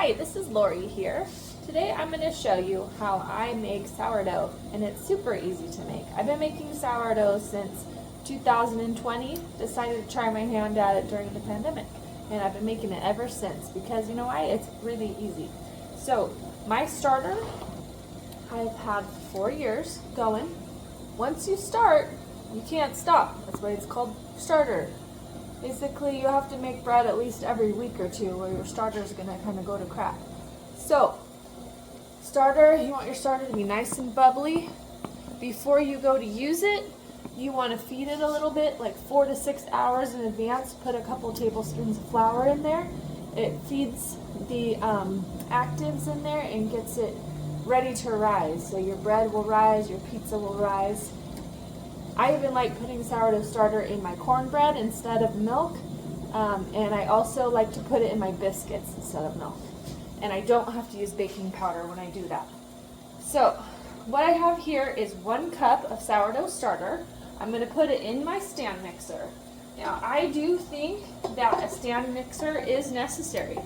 Hi, this is Lori here. Today I'm going to show you how I make sourdough, and it's super easy to make. I've been making sourdough since 2020, decided to try my hand at it during the pandemic, and I've been making it ever since because you know why? It's really easy. So my starter I've had 4 years going. Once you start, you can't stop. That's why it's called starter. Basically, you have to make bread at least every week or two or your starter is going to kind of go to crap. So, you want your starter to be nice and bubbly. Before you go to use it, you want to feed it a little bit, like 4 to 6 hours in advance. Put a couple tablespoons of flour in there. It feeds the actives in there and gets it ready to rise. So your bread will rise, your pizza will rise. I even like putting sourdough starter in my cornbread instead of milk, and I also like to put it in my biscuits instead of milk. And I don't have to use baking powder when I do that. So what I have here is 1 cup of sourdough starter. I'm going to put it in my stand mixer. Now I do think that a stand mixer is necessary.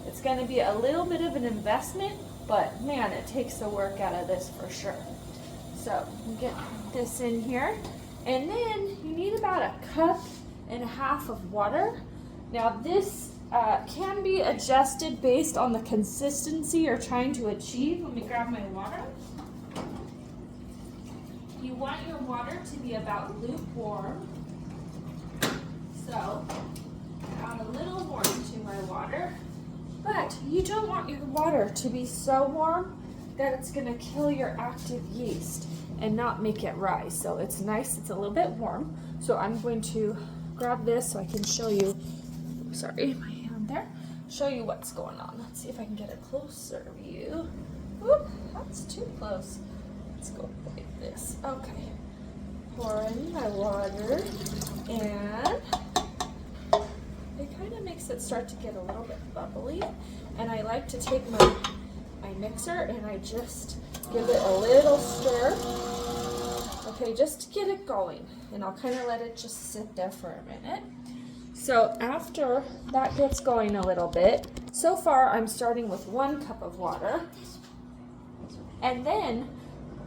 It's going to be a little bit of an investment, but man, it takes the work out of this for sure. So get this in here. And then you need about 1.5 cups of water. Now this can be adjusted based on the consistency you're trying to achieve. Let me grab my water. You want your water to be about lukewarm. So add a little warm to my water. But you don't want your water to be so warm that it's going to kill your active yeast and not make it rise. So it's nice, it's a little bit warm. So I'm going to grab this so I can show you, sorry, my hand there, show you what's going on. Let's see if I can get a closer view. Whoop, that's too close. Let's go like this. Okay, pour in my water, and it kind of makes it start to get a little bit bubbly. And I like to take my mixer and I just give it a little stir. Okay, just to get it going. And I'll kind of let it just sit there for a minute. So after that gets going a little bit, so far I'm starting with 1 cup of water. And then,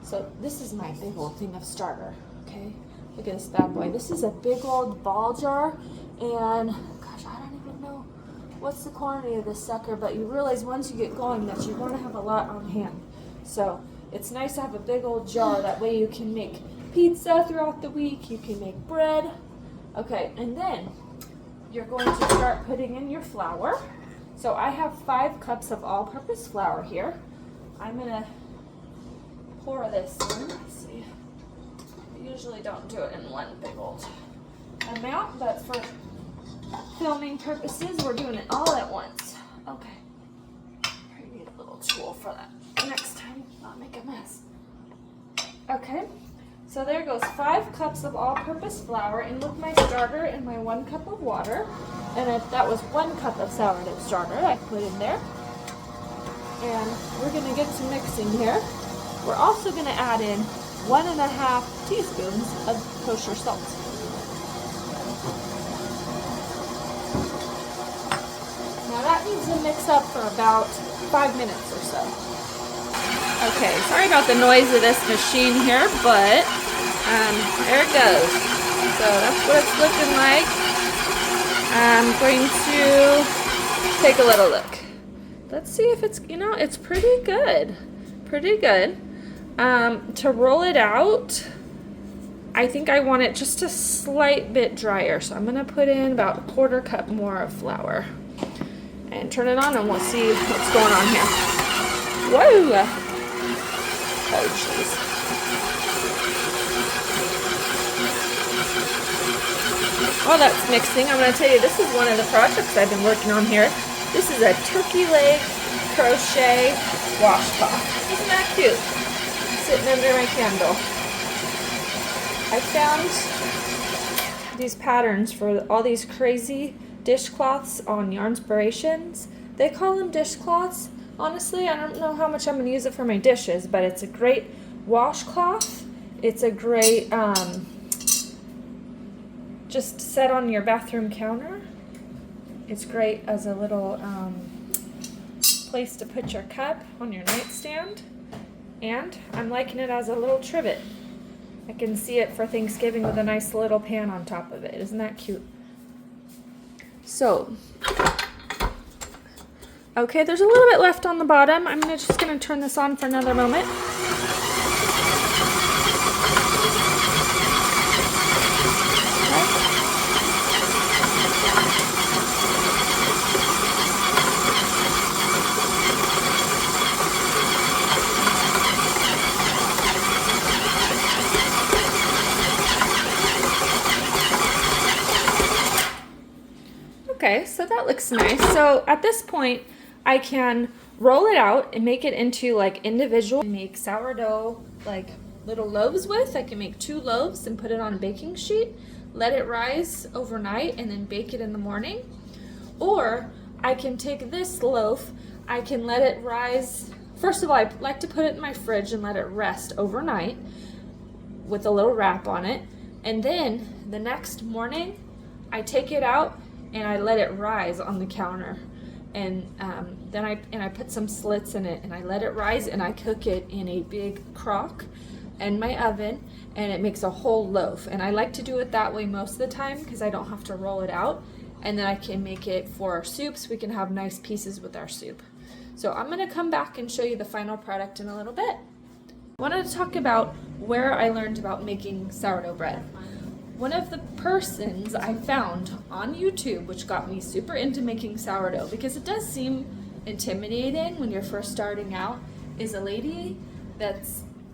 so this is my big old thing of starter, okay? Look at this bad boy. This is a big old ball jar, and gosh, I don't even know what's the quantity of this sucker, but you realize once you get going that you want to have a lot on hand. So it's nice to have a big old jar, that way you can make pizza throughout the week, you can make bread. Okay, and then you're going to start putting in your flour. So I have 5 cups of all-purpose flour here. I'm gonna pour this in. Let's see. I usually don't do it in one big old amount, but for filming purposes, we're doing it all at once. Okay. I need a little tool for that next time, not make a mess. Okay, so there goes 5 cups of all-purpose flour in with my starter and my 1 cup of water. And that was 1 cup of sourdough starter I put in there. And we're gonna get to mixing here. We're also gonna add in 1.5 teaspoons of kosher salt. Now that needs to mix up for about 5 minutes or so. Okay, sorry about the noise of this machine here, but there it goes. So that's what it's looking like. I'm going to take a little look. Let's see if it's, it's pretty good. Pretty good. To roll it out, I think I want it just a slight bit drier. So I'm going to put in about 1/4 cup more of flour. And turn it on and we'll see what's going on here. Whoa! Oh, jeez. While that's mixing, I'm going to tell you, this is one of the projects I've been working on here. This is a turkey leg crochet washcloth. Isn't that cute? Sitting under my candle. I found these patterns for all these crazy dishcloths on Yarnspirations. They call them dishcloths. Honestly, I don't know how much I'm going to use it for my dishes, but it's a great washcloth. It's a great just set on your bathroom counter. It's great as a little place to put your cup on your nightstand. And I'm liking it as a little trivet. I can see it for Thanksgiving with a nice little pan on top of it. Isn't that cute? So, okay, there's a little bit left on the bottom. I'm just gonna turn this on for another moment. Okay, so that looks nice. So at this point, I can roll it out and make it into like individual, make sourdough like little loaves with. I can make 2 loaves and put it on a baking sheet, let it rise overnight and then bake it in the morning. Or I can take this loaf, I can let it rise. First of all, I like to put it in my fridge and let it rest overnight with a little wrap on it. And then the next morning, I take it out and I let it rise on the counter, and then I put some slits in it and I let it rise and I cook it in a big crock in my oven, and it makes a whole loaf. And I like to do it that way most of the time because I don't have to roll it out, and then I can make it for our soups. We can have nice pieces with our soup. So I'm gonna come back and show you the final product in a little bit. I wanted to talk about where I learned about making sourdough bread. One of the persons I found on YouTube, which got me super into making sourdough, because it does seem intimidating when you're first starting out, is a lady that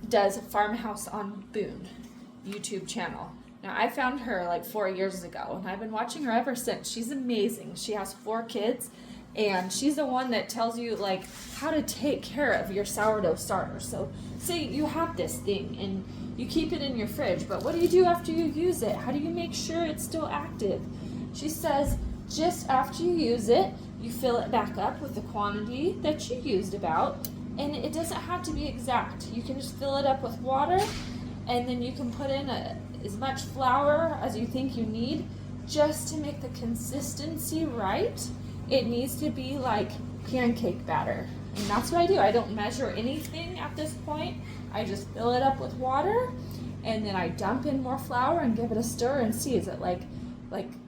does Farmhouse on Boone YouTube channel. Now, I found her like 4 years ago, and I've been watching her ever since. She's amazing. She has 4 kids, and she's the one that tells you like how to take care of your sourdough starter. So say you have this thing and you keep it in your fridge, but what do you do after you use it? How do you make sure it's still active? She says just after you use it, you fill it back up with the quantity that you used about, and it doesn't have to be exact. You can just fill it up with water, and then you can put in as much flour as you think you need just to make the consistency right. It needs to be like pancake batter, and that's what I do. I don't measure anything at this point. I just fill it up with water, and then I dump in more flour and give it a stir and see, is it like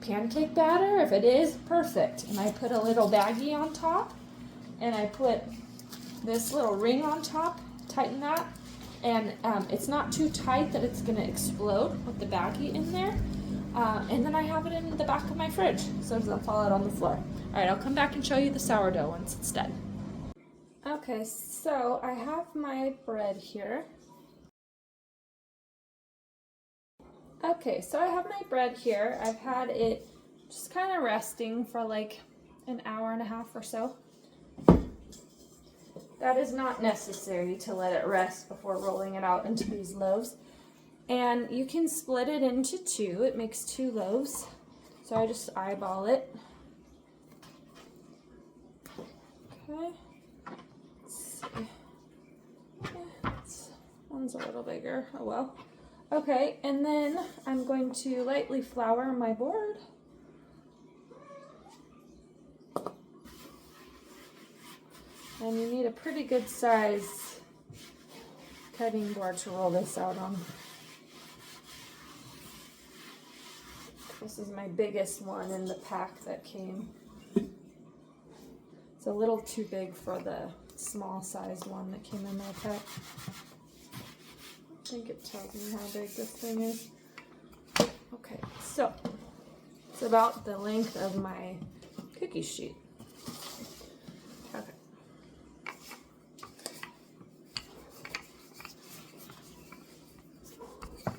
pancake batter? If it is, perfect. And I put a little baggie on top, and I put this little ring on top, tighten that, and it's not too tight that it's gonna explode with the baggie in there. And then I have it in the back of my fridge so it doesn't fall out on the floor. All right, I'll come back and show you the sourdough once it's done. Okay, so I have my bread here. Okay, so I have my bread here. I've had it just kind of resting for like an hour and a half or so. That is not necessary to let it rest before rolling it out into these loaves. And you can split it into 2. It makes 2 loaves. So I just eyeball it. Okay. One's a little bigger. Oh well. Okay, and then I'm going to lightly flour my board. And you need a pretty good size cutting board to roll this out on. This is my biggest one in the pack that came. It's a little too big for the small size one that came in my pack. I think it tells me how big this thing is. Okay, so it's about the length of my cookie sheet. Okay.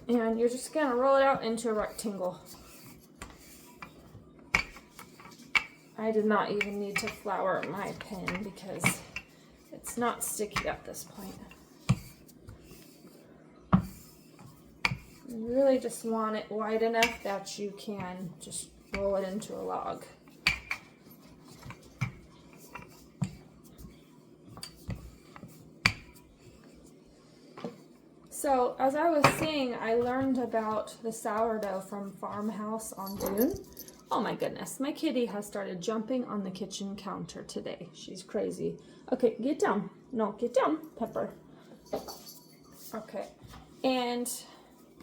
And you're just gonna roll it out into a rectangle. I did not even need to flour my pen because it's not sticky at this point. You really just want it wide enough that you can just roll it into a log. So as I was saying, I learned about the sourdough from Farmhouse on Boone Oh my goodness, my kitty has started jumping on the kitchen counter today. She's crazy. Okay, get down. No, get down, Pepper. Okay, and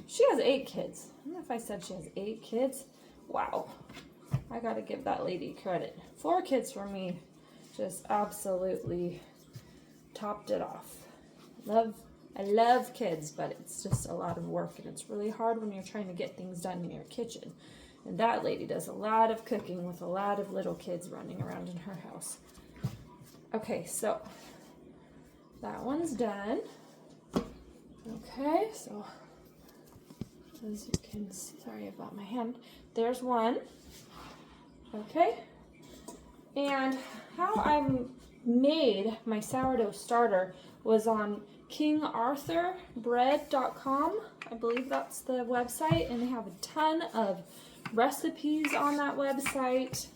she has 8 kids. I don't know if I said she has 8 kids. Wow, I gotta give that lady credit. 4 kids for me just absolutely topped it off. I love kids, but it's just a lot of work, and it's really hard when you're trying to get things done in your kitchen. And that lady does a lot of cooking with a lot of little kids running around in her house. Okay, so that one's done. Okay, so as you can see, sorry about my hand, there's one. Okay, and how I made my sourdough starter was on kingarthurbread.com. I believe that's the website, and they have a ton of recipes on that website,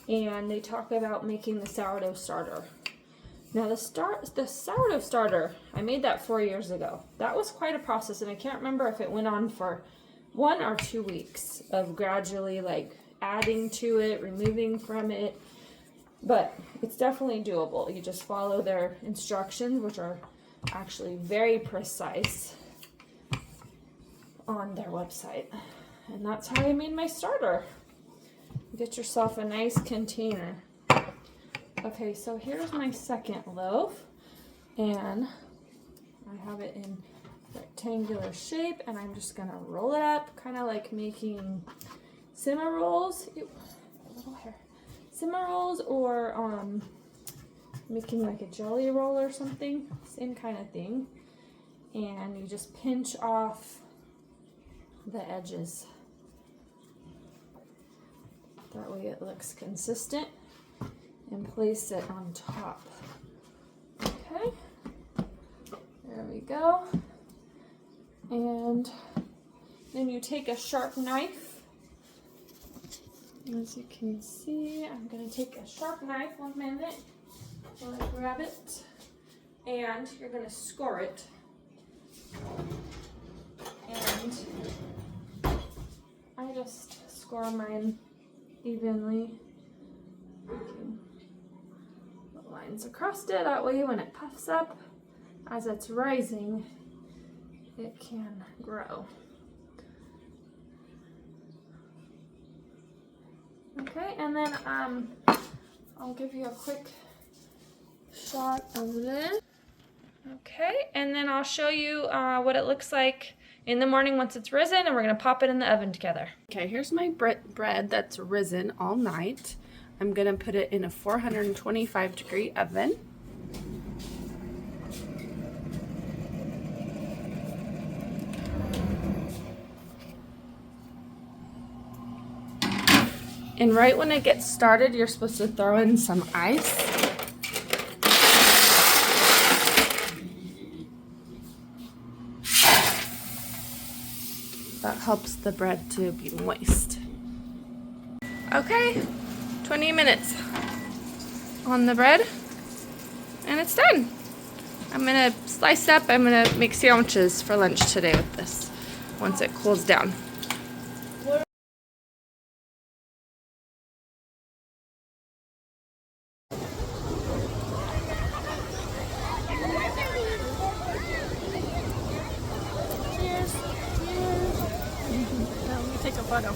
and they talk about making the sourdough starter. Now the sourdough starter, I made that 4 years ago. That was quite a process, and I can't remember if it went on for 1 or 2 weeks of gradually like adding to it, removing from it, but it's definitely doable. You just follow their instructions, which are actually very precise on their website. And that's how I made my starter. Get yourself a nice container. Okay, so here's my second loaf, and I have it in rectangular shape, and I'm just gonna roll it up, kind of like making simmer rolls. Ew, a little hair. Simmer rolls, or making like a jelly roll or something. Same kind of thing. And you just pinch off the edges. That way it looks consistent, and place it on top. Okay, there we go. And then you take a sharp knife. As you can see, I'm going to take a sharp knife. 1 minute while I grab it. And you're going to score it. And I just score mine evenly, making the lines across it. That way when it puffs up, as it's rising, it can grow. Okay, and then I'll give you a quick shot of this. Okay, and then I'll show you what it looks like in the morning once it's risen, and we're gonna pop it in the oven together. Okay, here's my bread that's risen all night. I'm gonna put it in a 425-degree oven. And right when it gets started, you're supposed to throw in some ice. That helps the bread to be moist. Okay, 20 minutes on the bread, and it's done. I'm gonna slice up. I'm gonna make sandwiches for lunch today with this once it cools down. Cheers. Cheers. Let me take a photo.